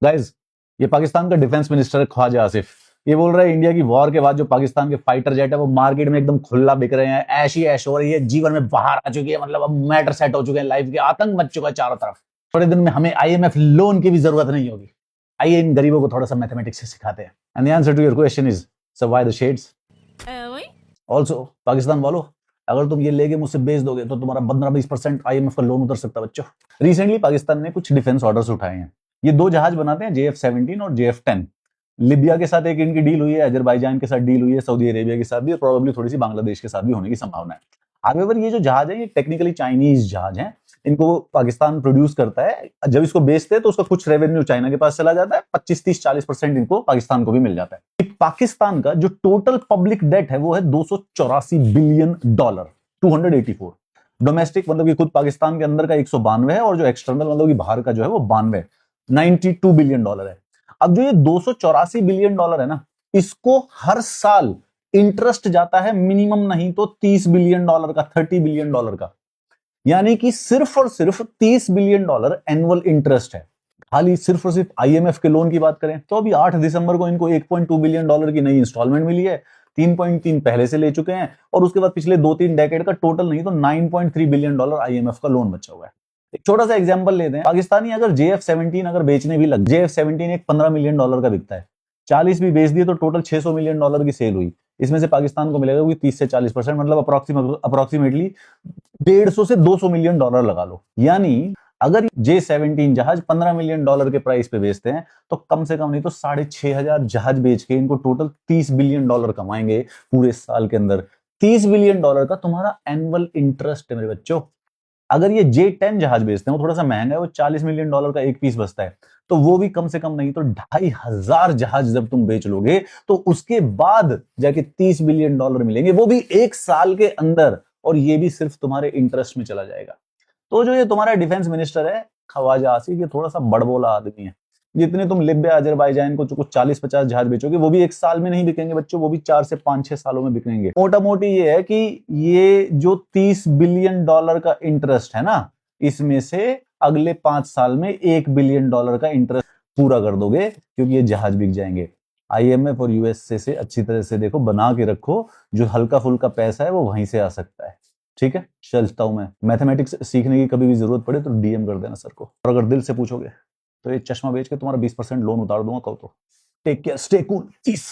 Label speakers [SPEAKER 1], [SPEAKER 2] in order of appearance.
[SPEAKER 1] Guys, ये पाकिस्तान का defence minister है ख्वाजा आसिफ। ये बोल रहा है इंडिया की वॉर के बाद जो पाकिस्तान के फाइटर जेट है वो मार्केट में एकदम खुला बिक रहे हैं, ऐश ही ऐश हो रही है, जीवन में बाहर आ चुकी है, मतलब अब मैटर सेट हो चुके हैं, लाइफ के आतंक मच चुका है चारों तरफ। थोड़े दिन में हमें आईएमएफ लोन की भी जरूरत नहीं होगी। आइए इन गरीबों को थोड़ा सा मैथमेटिक्स से सिखाते हैं। And the answer to your question is, so why the shades?
[SPEAKER 2] वही
[SPEAKER 1] ऑल्सो पाकिस्तान वालों, अगर तुम ये लेके मुझसे बेच दोगे तो तुम्हारा 15-20% आईएमएफ का लोन उतर सकता है बच्चों। रिसेंटली पाकिस्तान ने कुछ डिफेंस ऑर्डर्स उठाए हैं। ये दो जहाज बनाते हैं, JF-17 और JF-10। लिबिया के साथ एक इनकी डील हुई है, अजरबैजान के साथ डील हुई है, सऊदी अरेबिया के साथ भी, और प्रोबेबली थोड़ी सी बांग्लादेश के साथ भी होने की संभावना है। हाउएवर ये जो जहाज है ये टेक्निकली चाइनीज जहाज हैं। इनको पाकिस्तान प्रोड्यूस करता है। जब इसको बेचते हैं तो उसका कुछ रेवेन्यू चाइना के पास चला जाता है, 25-30-40% इनको पाकिस्तान को भी मिल जाता है। पाकिस्तान का जो टोटल पब्लिक डेट है वो है $284 बिलियन, 284। डोमेस्टिक मतलब कि खुद पाकिस्तान के अंदर का 192 है, और जो एक्सटर्नल मतलब कि बाहर का जो है वो 92, $92 बिलियन है। अब जो ये $284 बिलियन है ना, इसको हर साल इंटरेस्ट जाता है मिनिमम नहीं तो $30 बिलियन का, $30 बिलियन का। यानी कि सिर्फ और सिर्फ $30 बिलियन एनुअल इंटरेस्ट है। खाली सिर्फ और सिर्फ आईएमएफ के लोन की बात करें तो अभी 8 दिसंबर को इनको $1.2 बिलियन की नई इंस्टॉलमेंट मिली है। 3.3 पहले से ले चुके हैं, और उसके बाद पिछले 2-3 डेकेड का टोटल नहीं तो $9.3 बिलियन आईएमएफ का लोन बचा हुआ है। एक छोटा सा एग्जांपल लेते हैं। पाकिस्तानी अगर JF-17 अगर बेचने भी लग, JF-17 एक $15 मिलियन का बिकता है, 40 भी बेच दिए तो टोटल $600 मिलियन की सेल हुई। इसमें से पाकिस्तान को मिलेगा 30 से 40%, मतलब अप्रोक्सीमेटली 150 से 200 मिलियन डॉलर लगा लो। यानी अगर J-17 जहाज $15 मिलियन के प्राइस पे बेचते हैं तो कम से कम नहीं तो 6,500 जहाज बेच के इनको टोटल $30 बिलियन कमाएंगे पूरे साल के अंदर। $30 बिलियन का तुम्हारा एनुअल इंटरेस्ट है मेरे बच्चों। अगर ये J-10 जहाज बेचते हैं, वो थोड़ा सा महंगा है, वो $40 मिलियन का एक पीस बचता है, तो वो भी कम से कम नहीं तो 2,500 जहाज जब तुम बेच लोगे तो उसके बाद जाके $30 बिलियन मिलेंगे, वो भी एक साल के अंदर, और ये भी सिर्फ तुम्हारे इंटरेस्ट में चला जाएगा। तो जो ये तुम्हारा डिफेंस मिनिस्टर है ख्वाजा आसिफ, ये थोड़ा सा बड़बोला आदमी है। जितने तुम लिबिया अजरबैजान को कुछ 40-50 जहाज बेचोगे वो भी एक साल में नहीं बिकेंगे बच्चों, वो भी 4 से 5-6 सालों में बिकेंगे। मोटा मोटी ये है कि ये जो $30 बिलियन का इंटरेस्ट है ना, इसमें से अगले 5 साल में $1 बिलियन का इंटरेस्ट पूरा कर दोगे, क्योंकि ये जहाज बिक जाएंगे। आईएमएफ और यूएसए से अच्छी तरह से देखो, बना के रखो, जो हल्का फुल्का पैसा है वो वहीं से आ सकता है। ठीक है, चलता हूं मैं। मैथमेटिक्स सीखने की कभी भी जरूरत पड़े तो डीएम कर देना सर को, और अगर दिल से पूछोगे तो ये चश्मा बेच के तुम्हारा 20% लोन उतार दूंगा कहो तो। Take care, stay cool, piece.